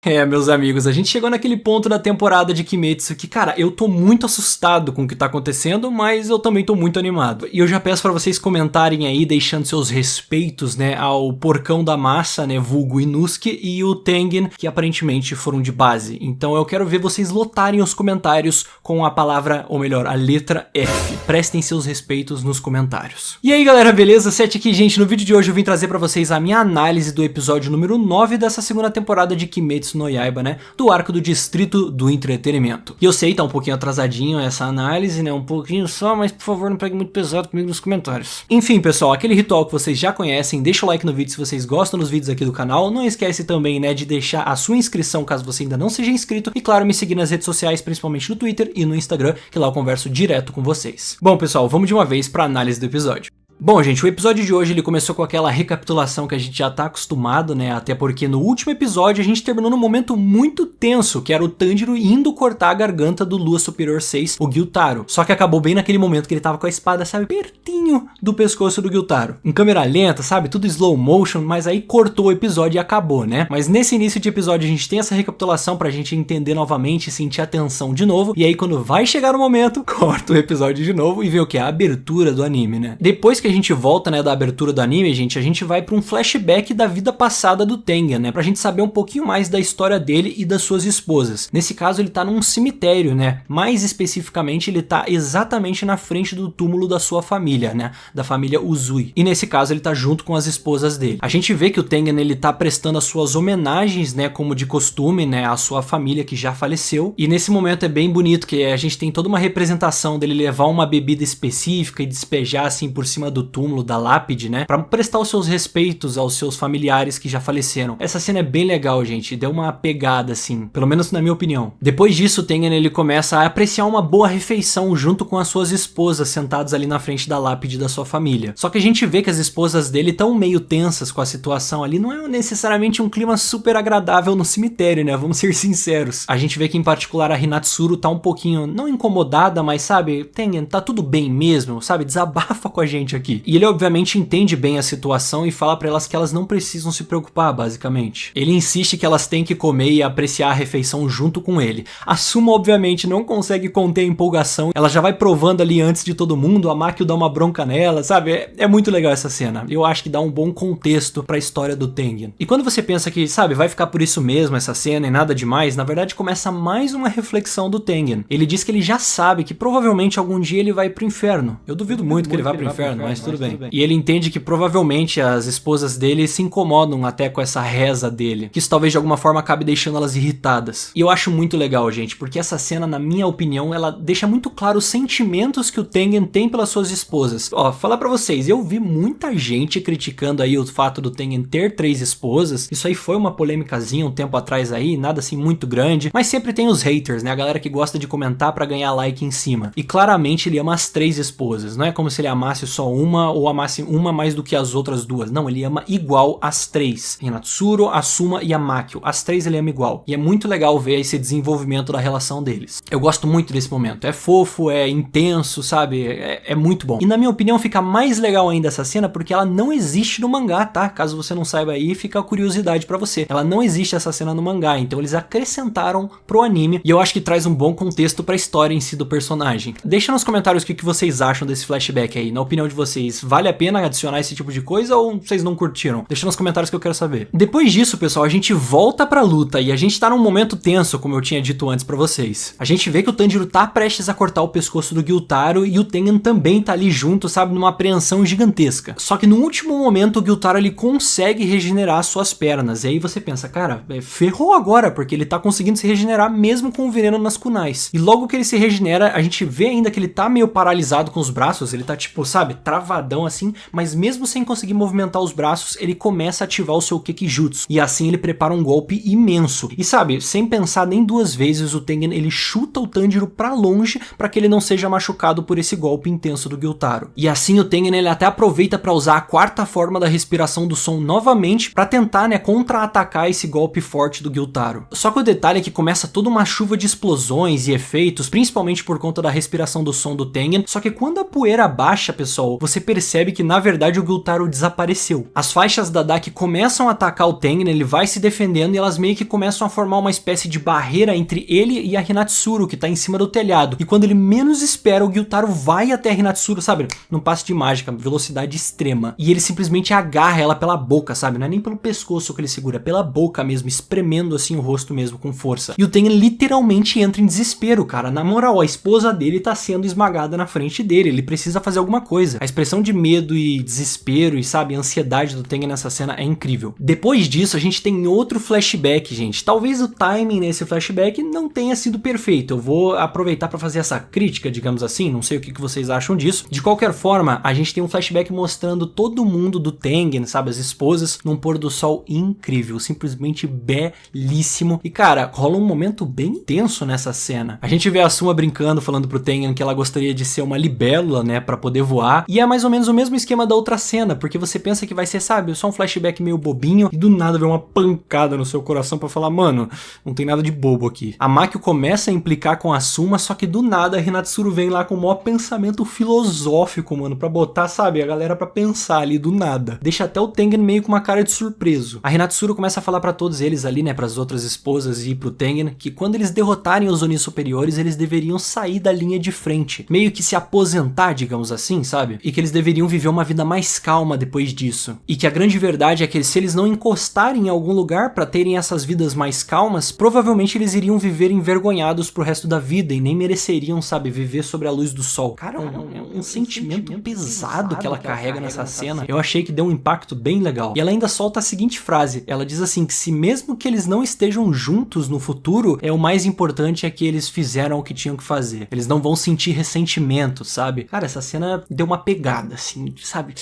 É, meus amigos, a gente chegou naquele ponto da temporada de Kimetsu que, cara, eu tô muito assustado com o que tá acontecendo, mas eu também tô muito animado. E eu já peço pra vocês comentarem aí, deixando seus respeitos, né, ao porcão da massa, né, vulgo Inosuke, e o Tengen, que aparentemente foram de base. Então eu quero ver vocês lotarem os comentários com a palavra, ou melhor, a letra F. Prestem seus respeitos nos comentários. E aí, galera, beleza? Sete aqui, gente. No vídeo de hoje eu vim trazer pra vocês a minha análise do episódio número 9 dessa segunda temporada de Kimetsu no Yaiba, né, do arco do Distrito do Entretenimento. E eu sei, tá um pouquinho atrasadinho essa análise, né, um pouquinho só, mas por favor não pegue muito pesado comigo nos comentários. Enfim, pessoal, aquele ritual que vocês já conhecem, deixa o like no vídeo se vocês gostam dos vídeos aqui do canal, não esquece também, né, de deixar a sua inscrição caso você ainda não seja inscrito, e claro, me seguir nas redes sociais, principalmente no Twitter e no Instagram, que lá eu converso direto com vocês. Bom, pessoal, vamos de uma vez pra análise do episódio. Bom, gente, o episódio de hoje ele começou com aquela recapitulação que a gente já tá acostumado, né, até porque no último episódio a gente terminou num momento muito tenso, que era o Tanjiro indo cortar a garganta do Lua Superior 6, o Gyutaro. Só que acabou bem naquele momento que ele tava com a espada, sabe, pertinho do pescoço do Gyutaro. Em câmera lenta, sabe, tudo slow motion, mas aí cortou o episódio e acabou, né. Mas nesse início de episódio a gente tem essa recapitulação pra gente entender novamente, sentir a tensão de novo, e aí quando vai chegar o momento, corta o episódio de novo e vê o que? A abertura do anime, né. Depois que a gente volta, né, da abertura do anime, gente, a gente vai para um flashback da vida passada do Tengen, né, pra gente saber um pouquinho mais da história dele e das suas esposas. Nesse caso, ele tá num cemitério, né, mais especificamente, ele tá exatamente na frente do túmulo da sua família, né, da família Uzui. E nesse caso, ele tá junto com as esposas dele. A gente vê que o Tengen, ele tá prestando as suas homenagens, né, como de costume, né, à sua família que já faleceu. E nesse momento é bem bonito, que a gente tem toda uma representação dele levar uma bebida específica e despejar assim por cima do túmulo, da lápide, né, pra prestar os seus respeitos aos seus familiares que já faleceram. Essa cena é bem legal, gente, deu uma pegada assim, pelo menos na minha opinião. Depois disso, o Tengen, ele começa a apreciar uma boa refeição junto com as suas esposas sentados ali na frente da lápide da sua família. Só que a gente vê que as esposas dele estão meio tensas com a situação ali, não é necessariamente um clima super agradável no cemitério, né, vamos ser sinceros. A gente vê que em particular a Hinatsuru tá um pouquinho, não incomodada, mas sabe, Tengen, tá tudo bem mesmo, sabe, desabafa com a gente aqui. E ele obviamente entende bem a situação e fala pra elas que elas não precisam se preocupar, basicamente. Ele insiste que elas têm que comer e apreciar a refeição junto com ele. A Suma obviamente não consegue conter a empolgação, ela já vai provando ali antes de todo mundo, a Makio dá uma bronca nela, sabe? É muito legal essa cena. Eu acho que dá um bom contexto pra história do Tengen. E quando você pensa que, sabe, vai ficar por isso mesmo essa cena e nada demais, na verdade começa mais uma reflexão do Tengen. Ele diz que ele já sabe que provavelmente algum dia ele vai pro inferno. Eu duvido muito que ele vá pro inferno, mas tudo bem. E ele entende que provavelmente as esposas dele se incomodam até com essa reza dele, que isso talvez de alguma forma acabe deixando elas irritadas. E eu acho muito legal, gente, porque essa cena, na minha opinião, ela deixa muito claro os sentimentos que o Tengen tem pelas suas esposas. Ó, falar pra vocês, eu vi muita gente criticando aí o fato do Tengen ter 3 esposas. Isso aí foi uma polêmicazinha um tempo atrás aí, nada assim muito grande, mas sempre tem os haters, né, a galera que gosta de comentar pra ganhar like em cima. E claramente ele ama as 3 esposas, não é como se ele amasse só uma ou amasse uma mais do que as outras duas. Não, ele ama igual as 3. Hinatsuru, a Suma e a Makio. As 3 ele ama igual. E é muito legal ver esse desenvolvimento da relação deles. Eu gosto muito desse momento. É fofo, é intenso, sabe? É muito bom. E na minha opinião fica mais legal ainda essa cena porque ela não existe no mangá, tá? Caso você não saiba aí, fica a curiosidade pra você. Ela não existe essa cena no mangá, então eles acrescentaram pro anime e eu acho que traz um bom contexto pra história em si do personagem. Deixa nos comentários o que vocês acham desse flashback aí. Na opinião de vocês, vale a pena adicionar esse tipo de coisa ou vocês não curtiram? Deixa nos comentários que eu quero saber. Depois disso, pessoal, a gente volta pra luta e a gente tá num momento tenso, como eu tinha dito antes pra vocês. A gente vê que o Tanjiro tá prestes a cortar o pescoço do Gyutaro e o Tengen também tá ali junto, sabe, numa apreensão gigantesca. Só que no último momento o Gyutaro ele consegue regenerar suas pernas. E aí você pensa, cara, ferrou agora, porque ele tá conseguindo se regenerar mesmo com o veneno nas kunais. E logo que ele se regenera, a gente vê ainda que ele tá meio paralisado com os braços, ele tá tipo, sabe, travadão assim, mas mesmo sem conseguir movimentar os braços, ele começa a ativar o seu Kekijutsu. E assim ele prepara um golpe imenso. E sabe, sem pensar nem duas vezes, o Tengen ele chuta o Tanjiro pra longe para que ele não seja machucado por esse golpe intenso do Gyutaro. E assim o Tengen ele até aproveita para usar a 4ª forma da respiração do som novamente para tentar, né, contra-atacar esse golpe forte do Gyutaro. Só que o detalhe é que começa toda uma chuva de explosões e efeitos, principalmente por conta da respiração do som do Tengen. Só que quando a poeira baixa, pessoal, você percebe que na verdade o Gyutaro desapareceu. As faixas da Daki começam a atacar o Tengen, ele vai se defendendo e elas meio que começam a formar uma espécie de barreira entre ele e a Hinatsuru, que tá em cima do telhado. E quando ele menos espera, o Gyutaro vai até a Hinatsuru, sabe? Num passe de mágica, velocidade extrema. E ele simplesmente agarra ela pela boca, sabe? Não é nem pelo pescoço que ele segura, é pela boca mesmo, espremendo assim o rosto mesmo com força. E o Tengen literalmente entra em desespero, cara. Na moral, a esposa dele tá sendo esmagada na frente dele, ele precisa fazer alguma coisa. A expressão de medo e desespero e, sabe, ansiedade do Tengen nessa cena é incrível. Depois disso, a gente tem outro flashback, gente. Talvez o timing nesse flashback não tenha sido perfeito. Eu vou aproveitar para fazer essa crítica, digamos assim, não sei o que vocês acham disso. De qualquer forma, a gente tem um flashback mostrando todo mundo do Tengen, sabe, as esposas, num pôr do sol incrível, simplesmente belíssimo. E cara, rola um momento bem tenso nessa cena. A gente vê a Asuma brincando, falando pro Tengen que ela gostaria de ser uma libélula, né, pra poder voar. E é mais ou menos o mesmo esquema da outra cena, porque você pensa que vai ser, sabe, só um flashback meio bobinho e do nada vem uma pancada no seu coração pra falar, mano, não tem nada de bobo aqui. A Makio começa a implicar com a Asuma, só que do nada a Hinatsuru vem lá com o maior pensamento filosófico, mano, pra botar, sabe, a galera pra pensar ali do nada. Deixa até o Tengen meio com uma cara de surpreso. A Hinatsuru começa a falar pra todos eles ali, né, pras outras esposas e pro Tengen, que quando eles derrotarem os Oni superiores, eles deveriam sair da linha de frente, meio que se aposentar, digamos assim, sabe? E que eles deveriam viver uma vida mais calma depois disso. E que a grande verdade é que se eles não encostarem em algum lugar pra terem essas vidas mais calmas, provavelmente eles iriam viver envergonhados pro resto da vida e nem mereceriam, sabe, viver sobre a luz do sol. Cara, é um sentimento pesado que ela carrega nessa cena. Eu achei que deu um impacto bem legal. E ela ainda solta a seguinte frase, ela diz assim, que se mesmo que eles não estejam juntos no futuro, o mais importante é que eles fizeram o que tinham que fazer. Eles não vão sentir ressentimento, sabe? Cara, essa cena deu uma pegada, assim, sabe?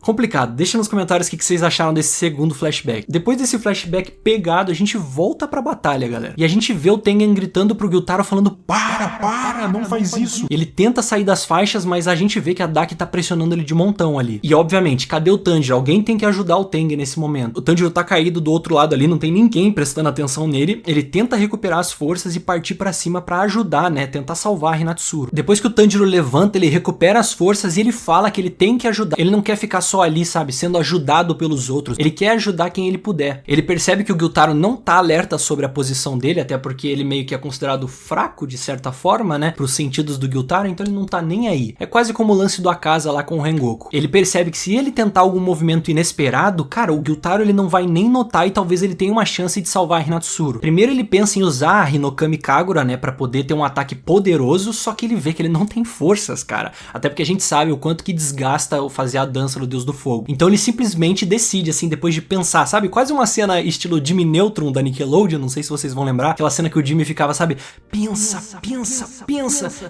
Complicado. Deixa nos comentários o que vocês acharam desse segundo flashback. Depois desse flashback pegado, a gente volta pra batalha, galera. E a gente vê o Tengen gritando pro Gyutaro falando, para, não faz isso. Ele tenta sair das faixas, mas a gente vê que a Daki tá pressionando ele de montão ali. E obviamente, cadê o Tanjiro? Alguém tem que ajudar o Tengen nesse momento. O Tanjiro tá caído do outro lado ali, não tem ninguém prestando atenção nele. Ele tenta recuperar as forças e partir pra cima pra ajudar, né? Tentar salvar a Hinatsuru. Depois que o Tanjiro levanta, ele recupera as forças e ele fala que ele tem que ajudar. Ele não quer ficar só ali, sabe, sendo ajudado pelos outros. Ele quer ajudar quem ele puder. Ele percebe que o Gyutaro não tá alerta sobre a posição dele, até porque ele meio que é considerado fraco, de certa forma, né, pros sentidos do Gyutaro, então ele não tá nem aí. É quase como o lance do Akaza lá com o Rengoku. Ele percebe que se ele tentar algum movimento inesperado, cara, o Gyutaro ele não vai nem notar e talvez ele tenha uma chance de salvar a Hinatsuru. Primeiro ele pensa em usar a Hinokami Kagura, né, pra poder ter um ataque poderoso, só que ele vê que ele não tem forças, cara. Até porque a gente sabe o quanto que desgasta fazer a dança do Deus do Fogo. Então ele simplesmente decide, assim, depois de pensar, sabe? Quase uma cena estilo Jimmy Neutron da Nickelodeon, não sei se vocês vão lembrar. Aquela cena que o Jimmy ficava, sabe? Pensa.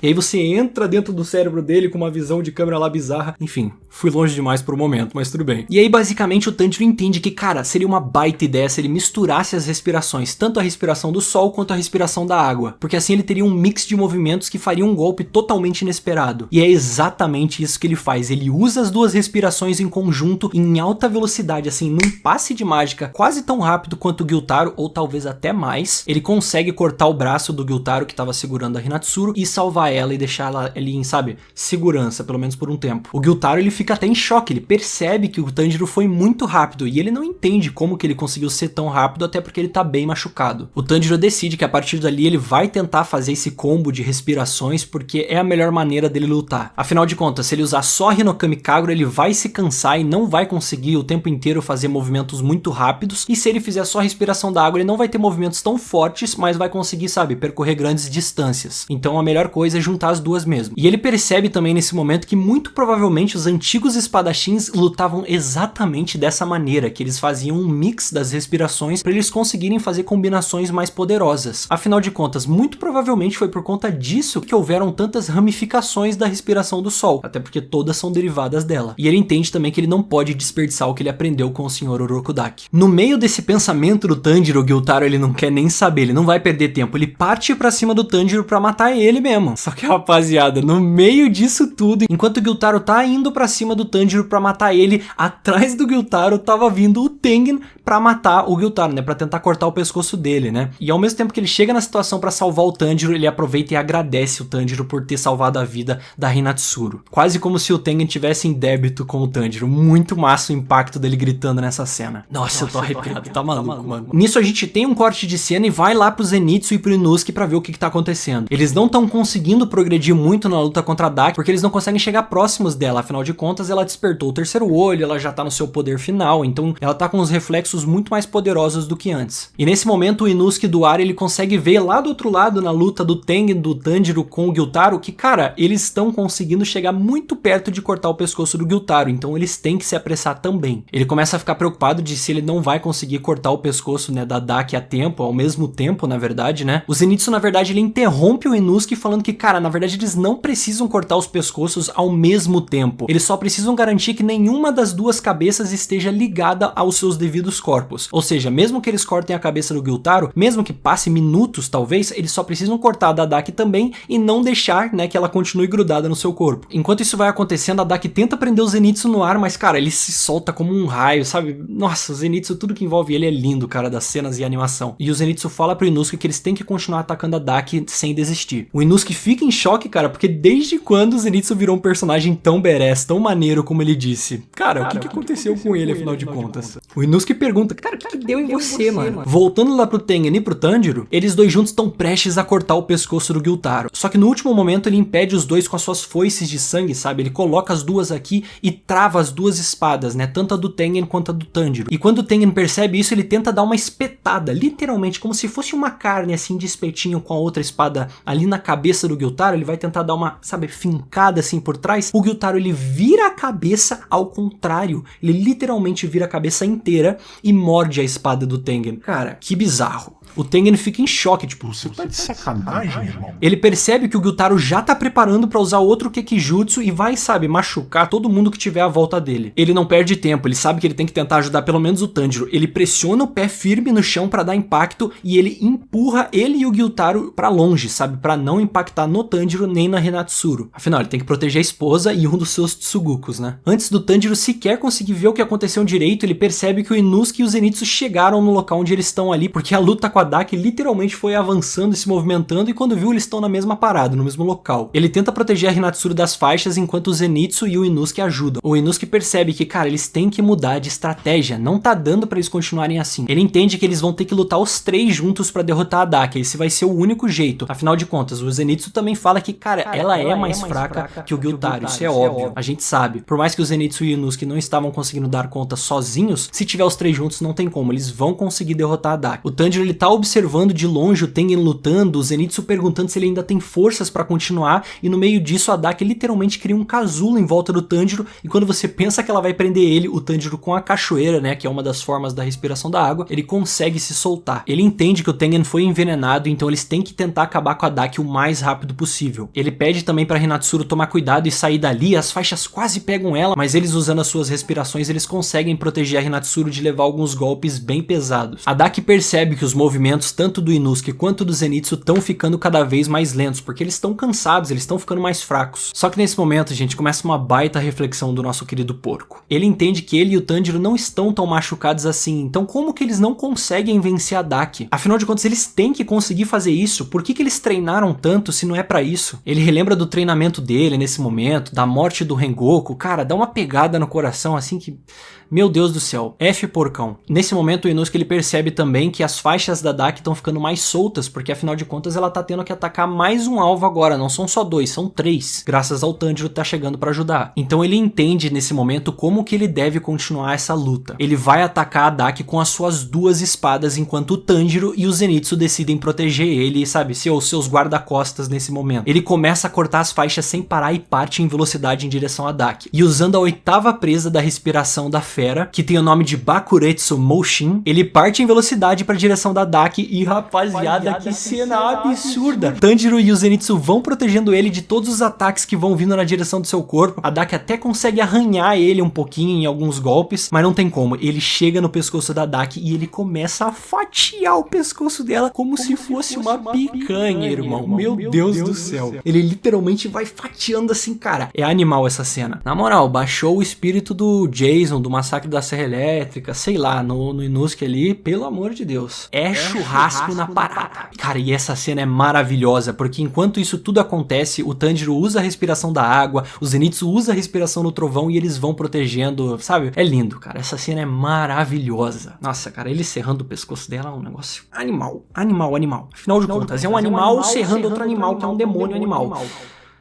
E aí você entra dentro do cérebro dele com uma visão de câmera lá bizarra. Enfim, fui longe demais por um momento, mas tudo bem. E aí basicamente o Tanjiro entende que, cara, seria uma baita ideia se ele misturasse as respirações, tanto a respiração do sol quanto a respiração da água. Porque assim ele teria um mix de movimentos que faria um golpe totalmente inesperado. E é exatamente isso que ele faz. Ele usa as duas respirações em conjunto em alta velocidade, assim, num passe de mágica quase tão rápido quanto o Gyutaro, ou talvez até mais. Ele consegue cortar o braço do Gyutaro que tava segurando a Hinatsuru e salvar ela e deixar ela ali em, sabe, segurança, pelo menos por um tempo. O Gyutaro, ele fica até em choque, ele percebe que o Tanjiro foi muito rápido e ele não entende como que ele conseguiu ser tão rápido, até porque ele tá bem machucado. O Tanjiro decide que a partir dali ele vai tentar fazer esse combo de respirações porque é a melhor maneira dele lutar. Afinal de contas, se ele usar só a Hinokami Kagura, ele vai se cansar e não vai conseguir o tempo inteiro fazer movimentos muito rápidos, e se ele fizer só a respiração da água, ele não vai ter movimentos tão fortes, mas vai conseguir, sabe, percorrer grandes distâncias. Então a melhor coisa é juntar as duas mesmo. E ele percebe também nesse momento que muito provavelmente os antigos espadachins lutavam exatamente dessa maneira, que eles faziam um mix das respirações para eles conseguirem fazer combinações mais poderosas. Afinal de contas, muito provavelmente foi por conta disso que houveram tantas ramificações da respiração do sol, até porque todas são derivadas dela. E ele entende também que ele não pode desperdiçar o que ele aprendeu com o Sr. Urokudaki. No meio desse pensamento do Tanjiro, o Gyutaro ele não quer nem saber, ele não vai perder tempo, ele parte pra cima do Tanjiro pra matar ele mesmo. Só que, rapaziada, no meio disso tudo, enquanto o Gyutaro tá indo pra cima do Tanjiro pra matar ele, atrás do Gyutaro tava vindo o Tengen pra matar o Gyutaro, né? Pra tentar cortar o pescoço dele, né? E ao mesmo tempo que ele chega na situação pra salvar o Tanjiro, ele aproveita e agradece o Tanjiro por ter salvado a vida da Hinatsuru. Quase como se o Tengen tivesse em débito com o Tanjiro. Muito massa o impacto dele gritando nessa cena. Nossa, eu tô arrepiado, tá maluco, mano. Nisso a gente tem um corte de cena e vai lá pro Zenitsu e pro Inosuke pra ver o que tá acontecendo. Eles não estão conseguindo progredir muito na luta contra a Daki, porque eles não conseguem chegar próximos dela. Afinal de contas, ela despertou o terceiro olho, ela já tá no seu poder final, então ela tá com os reflexos muito mais poderosos do que antes. E nesse momento, o Inosuke do ar, ele consegue ver lá do outro lado, na luta do Tengen, do Tanjiro com o Gyutaro, que, cara, eles estão conseguindo chegar muito perto de cortar o pescoço do Gyutaro, então eles têm que se apressar também. Ele começa a ficar preocupado de se ele não vai conseguir cortar o pescoço, né, da Daki a tempo, ao mesmo tempo, na verdade, né? O Zenitsu, na verdade, ele interrompe o Inosuke falando que, cara, na verdade, eles não precisam cortar os pescoços ao mesmo tempo. Eles só precisam garantir que nenhuma das duas cabeças esteja ligada aos seus devidos corpos. Ou seja, mesmo que eles cortem a cabeça do Gyutaro, mesmo que passe minutos, talvez, eles só precisam cortar a da Daki também e não deixar, né, que ela continue grudada no seu corpo. Enquanto isso vai acontecendo, a Daki tenta prender o Zenitsu no ar, mas, cara, ele se solta como um raio, sabe? Nossa, o Zenitsu, tudo que envolve ele é lindo, cara, das cenas e animação. E o Zenitsu fala pro Inosuke que eles têm que continuar atacando a Daki sem desistir. O Inosuke fica em choque, cara, porque desde quando o Zenitsu virou um personagem tão badass, tão maneiro como ele disse? Cara, o que aconteceu com ele, afinal de contas? O Inosuke pergunta, cara, o que deu em você, mano? Voltando lá pro Tengen e pro Tanjiro, eles dois juntos estão prestes a cortar o pescoço do Gyutaro. Só que no último momento ele impede os dois com as suas foices de sangue, sabe? Ele coloca as duas aqui e trava as duas espadas, né? Tanto a do Tengen quanto a do Tanjiro. E quando o Tengen percebe isso, ele tenta dar uma espetada, literalmente, como se fosse uma carne, assim, de espetinho com a outra espada ali na cabeça do Gyutaro. Ele vai tentar dar uma, sabe, fincada assim por trás. O Gyutaro, ele vira a cabeça ao contrário. Ele literalmente vira a cabeça inteira e morde a espada do Tengen. Cara, que bizarro. O Tengen fica em choque, tipo, você tá de sacanagem, irmão? Ele percebe que o Gyutaro já tá preparando pra usar outro Kekijutsu e vai, sabe, machucar todo mundo que tiver à volta dele. Ele não perde tempo, ele sabe que ele tem que tentar ajudar pelo menos o Tanjiro. Ele pressiona o pé firme no chão pra dar impacto e ele empurra ele e o Gyutaro pra longe, sabe, pra não impactar no Tanjiro nem na Hinatsuru. Afinal, ele tem que proteger a esposa e um dos seus Tsugukus, né? Antes do Tanjiro sequer conseguir ver o que aconteceu direito, ele percebe que o Inosuke e o Zenitsu chegaram no local onde eles estão ali, porque a luta com a Daki literalmente foi avançando e se movimentando, e quando viu, eles estão na mesma parada, no mesmo local. Ele tenta proteger a Hinatsuru das faixas enquanto o Zenitsu e o Inosuke ajudam. O Inosuke percebe que, cara, eles têm que mudar de estratégia, não tá dando pra eles continuarem assim. Ele entende que eles vão ter que lutar os três juntos pra derrotar a Daki, esse vai ser o único jeito. Afinal de contas, o Zenitsu também fala que, cara, ela é mais fraca que o Gyutaro, isso é óbvio, a gente sabe. Por mais que o Zenitsu e o Inosuke não estavam conseguindo dar conta sozinhos, se tiver os três juntos não tem como, eles vão conseguir derrotar a Daki. O Tanjiro, ele tá observando de longe o Tengen lutando, o Zenitsu perguntando se ele ainda tem forças pra continuar, e no meio disso a Daki literalmente cria um casulo em volta do Tanjiro, e quando você pensa que ela vai prender ele, o Tanjiro com a cachoeira, né, que é uma das formas da respiração da água, ele consegue se soltar. Ele entende que o Tengen foi envenenado, então eles têm que tentar acabar com a Daki o mais rápido possível. Ele pede também pra Hinatsuru tomar cuidado e sair dali, as faixas quase pegam ela, mas eles usando as suas respirações, eles conseguem proteger a Hinatsuru de levar alguns golpes bem pesados. A Daki percebe que os movimentos tanto do Inosuke quanto do Zenitsu estão ficando cada vez mais lentos, porque eles estão cansados, eles estão ficando mais fracos. Só que nesse momento, gente, começa uma baita reflexão do nosso querido porco. Ele entende que ele e o Tanjiro não estão tão machucados assim, então como que eles não conseguem vencer a Daki? Afinal de contas, eles têm que conseguir fazer isso. Por que eles treinaram tanto se não é pra isso? Ele relembra do treinamento dele nesse momento, da morte do Rengoku. Cara, dá uma pegada no coração assim que... Meu Deus do céu, F porcão. Nesse momento o Inosuke ele percebe também que as faixas da Daki estão ficando mais soltas, porque afinal de contas ela tá tendo que atacar mais um alvo agora, não são só dois, são três, graças ao Tanjiro tá chegando pra ajudar. Então ele entende nesse momento como que ele deve continuar essa luta. Ele vai atacar a Daki com as suas duas espadas, enquanto o Tanjiro e o Zenitsu decidem proteger ele, sabe, seus guarda-costas nesse momento. Ele começa a cortar as faixas sem parar e parte em velocidade em direção a Daki. E usando a oitava presa da respiração da fera, que tem o nome de Bakuretsu Moshin, ele parte em velocidade para a direção da Daki e, rapaziada, que cena absurda. Tanjiro e o Zenitsu vão protegendo ele de todos os ataques que vão vindo na direção do seu corpo. A Daki até consegue arranhar ele um pouquinho em alguns golpes, mas não tem como. Ele chega no pescoço da Daki e ele começa a fatiar o pescoço dela como se fosse uma picanha, irmão. Meu Deus do céu. Ele literalmente vai fatiando assim, cara. É animal essa cena. Na moral, baixou o espírito do Jason, do massacre da Serra Elétrica, sei lá, no Inosuke ali, pelo amor de Deus. É churrasco na parada. Cara, e essa cena é maravilhosa, porque enquanto isso tudo acontece, o Tanjiro usa a respiração da água, o Zenitsu usa a respiração no trovão e eles vão protegendo, sabe? É lindo, cara. Essa cena é maravilhosa. Nossa, cara, ele serrando o pescoço dela é um negócio animal. Animal. Afinal de contas, é um animal serrando outro animal, que é um demônio animal.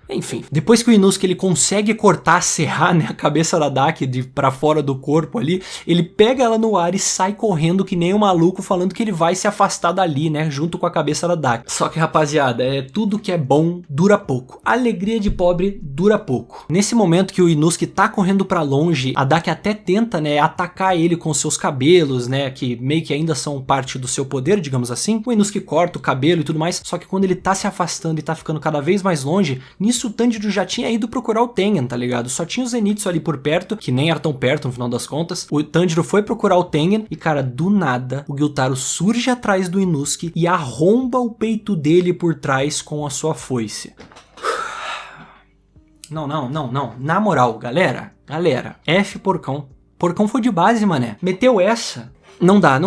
Enfim, depois que o Inosuke ele consegue cortar, serrar, né, a cabeça da Daki pra fora do corpo ali, ele pega ela no ar e sai correndo que nem um maluco, falando que ele vai se afastar dali, né, junto com a cabeça da Daki. Só que, rapaziada, tudo que é bom dura pouco. A alegria de pobre dura pouco. Nesse momento que o Inosuke tá correndo pra longe, a Daki até tenta, né, atacar ele com seus cabelos, né, que meio que ainda são parte do seu poder, digamos assim. O Inosuke corta o cabelo e tudo mais, só que quando ele tá se afastando e tá ficando cada vez mais longe, nisso o Tanjiro já tinha ido procurar o Tengen, tá ligado? Só tinha o Zenitsu ali por perto, que nem era tão perto no final das contas. O Tanjiro foi procurar o Tengen e, cara, do nada, o Gyutaro surge atrás do Inosuke e arromba o peito dele por trás com a sua foice. Não. Na moral, galera. F porcão. Porcão foi de base, mané. Meteu essa. Não dá.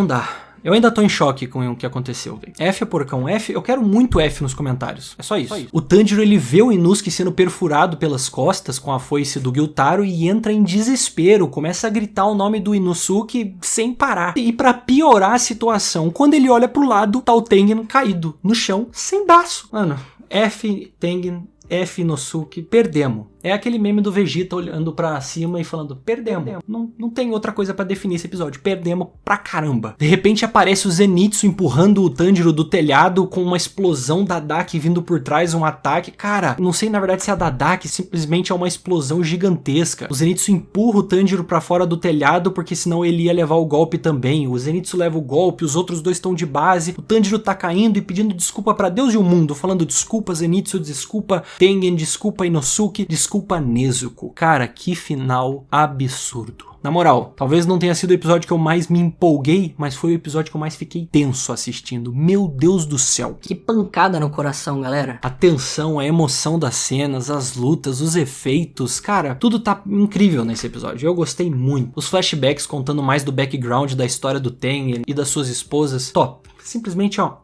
Eu ainda tô em choque com o que aconteceu, velho. F é porcão, F. Eu quero muito F nos comentários. É só isso. O Tanjiro, ele vê o Inosuke sendo perfurado pelas costas com a foice do Gyutaro e entra em desespero. Começa a gritar o nome do Inosuke sem parar. E pra piorar a situação, quando ele olha pro lado, tá o Tengen caído no chão, sem braço. Mano, F Tengen, F Inosuke, perdemos. É aquele meme do Vegeta olhando pra cima e falando, perdemos. Não tem outra coisa pra definir esse episódio. Perdemos pra caramba. De repente aparece o Zenitsu empurrando o Tanjiro do telhado com uma explosão da Daki vindo por trás, um ataque. Cara, não sei na verdade se é a da Daki, simplesmente é uma explosão gigantesca. O Zenitsu empurra o Tanjiro pra fora do telhado porque senão ele ia levar o golpe também. O Zenitsu leva o golpe, os outros dois estão de base. O Tanjiro tá caindo e pedindo desculpa pra Deus e o mundo, falando desculpa Zenitsu, desculpa Tengen, desculpa Inosuke, desculpa Nezuko. Cara, que final absurdo. Na moral, talvez não tenha sido o episódio que eu mais me empolguei, mas foi o episódio que eu mais fiquei tenso assistindo. Meu Deus do céu. Que pancada no coração, galera. A tensão, a emoção das cenas, as lutas, os efeitos, cara, tudo tá incrível nesse episódio. Eu gostei muito. Os flashbacks contando mais do background da história do Tengen e das suas esposas, top. Simplesmente, ó,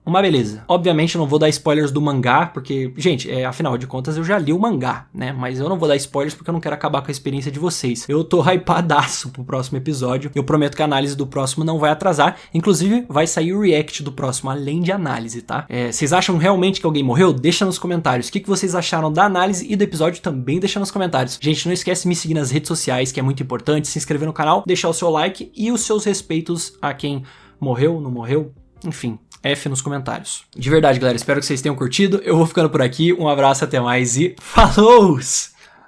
uma beleza. Obviamente eu não vou dar spoilers do mangá, porque, gente, afinal de contas eu já li o mangá, né? Mas eu não vou dar spoilers porque eu não quero acabar com a experiência de vocês. Eu tô hypadaço pro próximo episódio. Eu prometo que a análise do próximo não vai atrasar. Inclusive, vai sair o react do próximo, além de análise, tá? Vocês acham realmente que alguém morreu? Deixa nos comentários. O que vocês acharam da análise e do episódio também deixa nos comentários. Gente, não esquece de me seguir nas redes sociais, que é muito importante. Se inscrever no canal, deixar o seu like e os seus respeitos a quem morreu, não morreu, enfim. F nos comentários. De verdade, galera, espero que vocês tenham curtido. Eu vou ficando por aqui. Um abraço, até mais e falou!